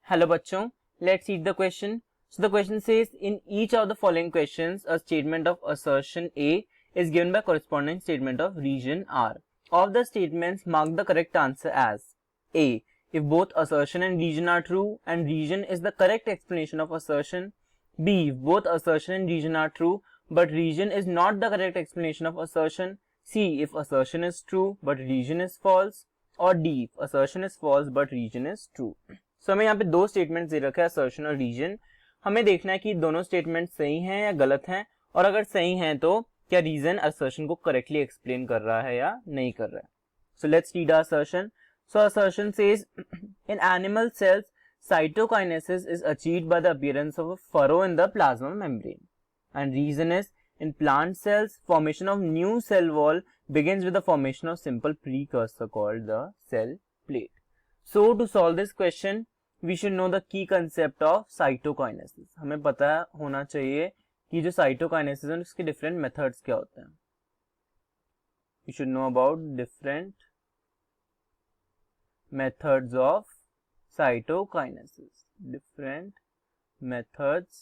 Hello bachchon, let's read the question. So the question says, in each of the following questions, a statement of assertion A is given by corresponding statement of region R. Of the statements, mark the correct answer as A. If both assertion and region are true and region is the correct explanation of assertion. B. If both assertion and region are true but region is not the correct explanation of assertion. C. If assertion is true but region is false. और D. If assertion is false but region is true. So हमें यहाँ पे दो statement दे रखा है, assertion और reason. हमें देखना है कि दोनों स्टेटमेंट सही हैं या गलत हैं, और अगर सही हैं तो क्या रीजन असर्शन को करेक्टली एक्सप्लेन कर रहा है या नहीं कर रहा है. So let's read assertion. So assertion says in animal sales cytokinesis is achieved by the appearance of a furrow in the plasma membrane, and reason is in plant cells formation of new cell wall begins with the formation of simple precursor called the cell plate. So to solve this question we should know the key concept of cytokinesis. हमें पता होना चाहिए कि जो cytokinesis है उसके different methods क्या होते हैं. We should know about different methods of cytokinesis. Different methods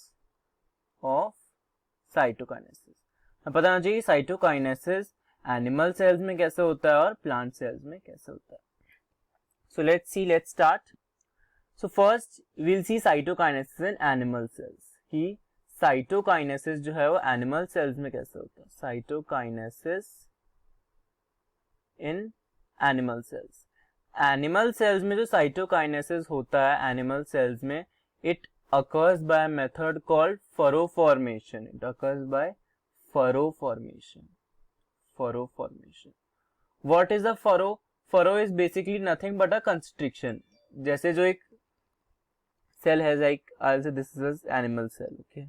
of cytokinesis. हमें पता होना चाहिए cytokinesis animal cells में कैसे होता है और plant cells में कैसे होता है. So let's start. So first we'll see cytokinesis in animal cells. कि cytokinesis जो है वो animal cells में कैसे होता है. Cytokinesis in animal cells. Animal cells में जो साइटोकाइनेसिस होता है एनिमल सेल्स में, it occurs by method called furrow formation. It occurs by furrow formation. Furrow formation. What is a furrow? Furrow is basically nothing but a constriction. जैसे जो एक cell है, like I will say this is animal cell. Okay,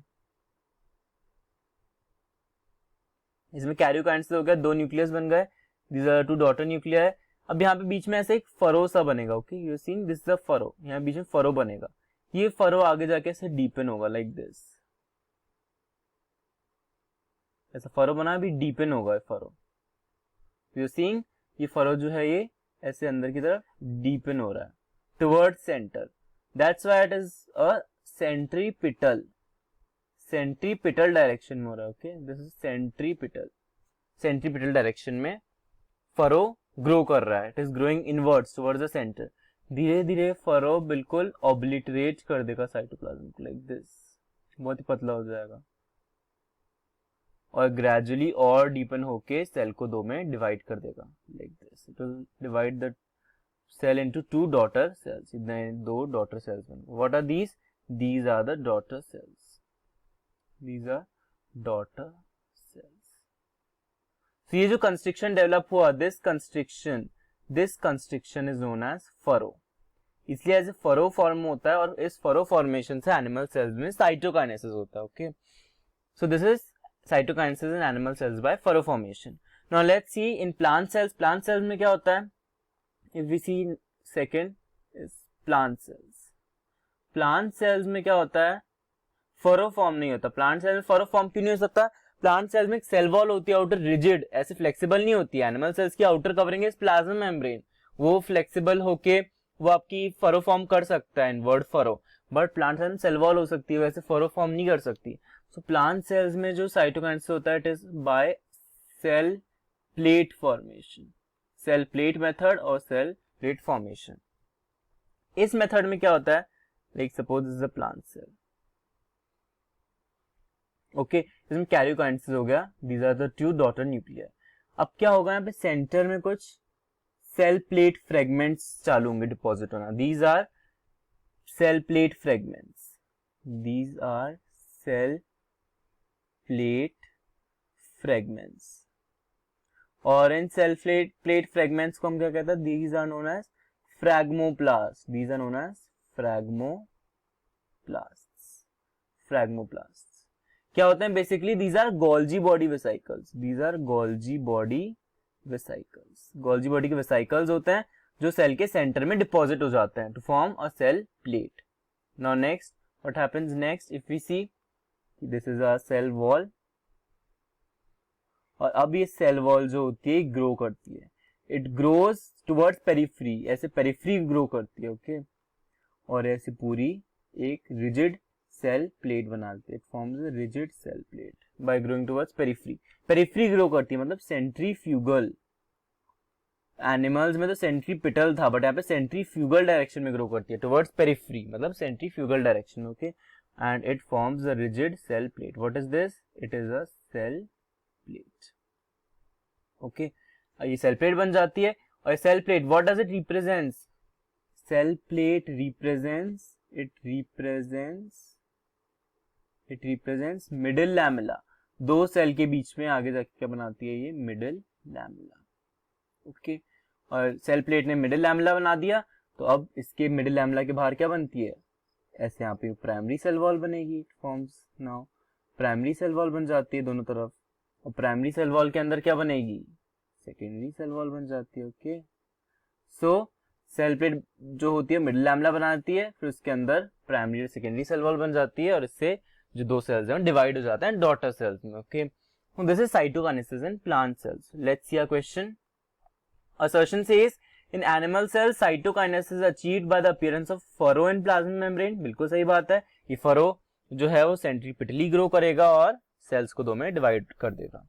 इसमें karyokinesis हो गया, दो nucleus बन गए, these are two daughter nuclear. अब यहाँ पे बीच में ऐसे एक फरो सा बनेगा. Okay, you seeing this is a furrow. यहाँ बीच में फरो बनेगा. ये फरो आगे जाके ऐसे डीपन होगा लाइक दिस. ऐसा फरो बना, अभी डीपन होगा फरो. यू सीइंग ये फरो जो है ये ऐसे अंदर की तरफ डीपन हो रहा है towards centre. That's why it is a centripetal. Centripetal direction में हो रहा है. Okay, this is centripetal. Centripetal direction में फरो ग्रो कर रहा है. It is growing inwards towards the centre. धीरे धीरे फरो बिल्कुल ऑब्लिटरेट कर देगा साइटोप्लाज्म को लाइक दिस. बहुत ही पतला हो जाएगा और ग्रेजुअली और डीपन होके सेल को दो में डिवाइड कर देगा like this. It will divide the cell into two daughter cells. दो डॉटर सेल्स बन. What are these? These are the daughter cells. These are daughter cells. तो ये जो कंस्ट्रिक्शन डेवलप हुआ, this constriction is known as furrow. इसलिए as a furrow form होता है और इस फरो फॉर्मेशन से एनिमल सेल्स में साइटोकाइनेसिस होता है. Okay, so this is cytokinesis in animal cells bye furrow formation. Now let's see in plant cells. Plant cells में क्या होता है? If we see second is plant cells. Plant cells में क्या होता है? फरो फॉर्म नहीं होता. प्लांट सेल में फरो फॉर्म क्यों नहीं हो सकता? प्लांट सेल्स में सेल वॉल होती है आउटर, रिजिड, ऐसे फ्लेक्सिबल नहीं होती है. एनिमल सेल्स की outer covering is plasma membrane. वो फ्लेक्सिबल होके वो आपकी फरो फॉर्म कर सकता है, inward furrow. But plant cell में सेल वॉल हो सकती है, वैसे फरो फॉर्म नहीं कर सकती. सो प्लांट सेल्स में जो साइटोकाइनेसिस होता है it is by cell plate formation. Cell plate method और सेल प्लेट फॉर्मेशन. इस मेथड में क्या होता है? Like suppose this is a plant cell. Okay, इसमें कैरियोकाइनेसिस हो गया. These are the two daughter nuclear. अब क्या होगा? यहाँ पे सेंटर में कुछ सेल प्लेट फ्रेगमेंट्स चालू होंगे डिपॉजिट होना. These are cell plate fragments. These are cell plate fragments. और इन सेल प्लेट फ्रेगमेंट्स को हम क्या कहते हैं? These are known as phragmoplast. These are known as phragmoplast. Phragmoplast क्या होते हैं? Basically these are Golgi body vesicles. These are Golgi body vesicles. Golgi body के वेसिकल्स होते हैं जो सेल के सेंटर में डिपॉजिट हो जाते हैं to form a cell plate. Now next what happens next? If we see this is a cell wall. और अब ये सेल वॉल जो होती है ग्रो करती है. It grows towards periphery. ऐसे पेरिफ्री ग्रो करती है. ओके, और ऐसे पूरी एक रिजिड सेल प्लेट बनाते हैं. It forms a rigid cell plate by growing towards periphery. Periphery grow करती है मतलब सेंट्रीफ्यूगल. एनिमल्स में तो सेंट्रीपिटल था, बट यहाँ पे सेंट्रीफ्यूगल डायरेक्शन में ग्रो करती है टुवर्ड्स पेरिफेरी, मतलब centrifugal direction. Okay, and it forms a rigid cell plate. What is this? It is a cell plate. Okay, ये सेल प्लेट बन जाती है. और cell plate what does it represents? Cell plate represents middle lamella. दो cell के बीच में आगे जाके क्या बनाती है? ये मिडिल लैमेला. ओके, और सेल प्लेट ने मिडिल लैमेला बना दिया, तो अब इसके मिडिल लैमेला के बाहर क्या बनती है? ऐसे यहाँ पे प्राइमरी सेल वॉल बनेगी. It forms now primary cell wall बन जाती है दोनों तरफ. और प्राइमरी सेल वॉल के अंदर क्या बनेगी? सेकेंडरी सेल वॉल बन जाती है. ओके, सो सेल प्लेट जो होती है मिडिल लैमेला बनाती है, फिर उसके अंदर प्राइमरी और सेकेंडरी सेल वॉल बन जाती है, और इससे जो दो सेल्स हैं डिवाइड हो जाते हैं डॉटर सेल्स में. Okay, this is cytokinesis in plant sales. Let's see a question. Assertion says in animal cells cytokinesis is achieved by the appearance of furrow in plasma membrane. बिल्कुल सही बात है. ये फरो जो है वो सेंट्रीपिटली ग्रो करेगा और सेल्स को दो में डिवाइड कर देगा.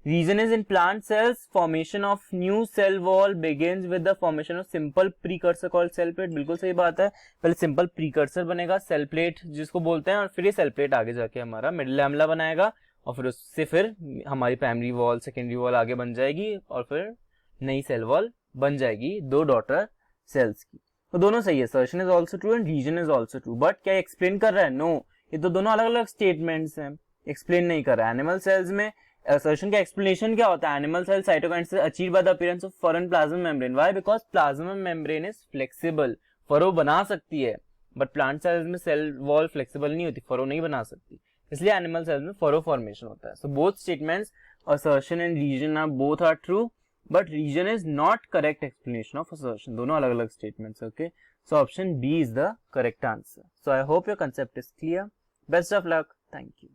Reason is in plant cells formation of new cell wall begins with the formation of simple precursor called cell plate. बिल्कुल सही बात है. पहले सिंपल प्रीकर्सर बनेगा सेल प्लेट जिसको बोलते हैं, और फिर ये सेल प्लेट आगे जाके हमारा मिडिल लैमेला बनाएगा, और फिर उससे फिर हमारी प्राइमरी वॉल सेकेंडरी वॉल आगे बन जाएगी, और फिर नई सेल वॉल बन जाएगी दो डॉटर सेल्स की. तो दोनों सही है. Assertion is also true and reason is also true. But क्या एक्सप्लेन कर रहा है? नो, ये तो दोनों अलग अलग स्टेटमेंट्स हैं, एक्सप्लेन नहीं कर रहा है. एनिमल सेल्स में असर्शन का एक्सप्लेनेशन क्या होता है? Animal cell cytokinesis achieved by the appearance of furrow in plasma membrane. Why? Because plasma membrane is flexible. Furrow बना सकती है, बट प्लांट सेल्स में सेल वॉल फ्लेक्सिबल नहीं होती, फरो नहीं बना सकती, इसलिए एनिमल सेल्स में फरो फॉर्मेशन होता है. So both statements assertion and reason are both are true, but region is not correct explanation of assertion. दोनों अलग अलग statements. Okay, so option B is the correct answer. So I hope your concept is clear. Best of luck. Thank you.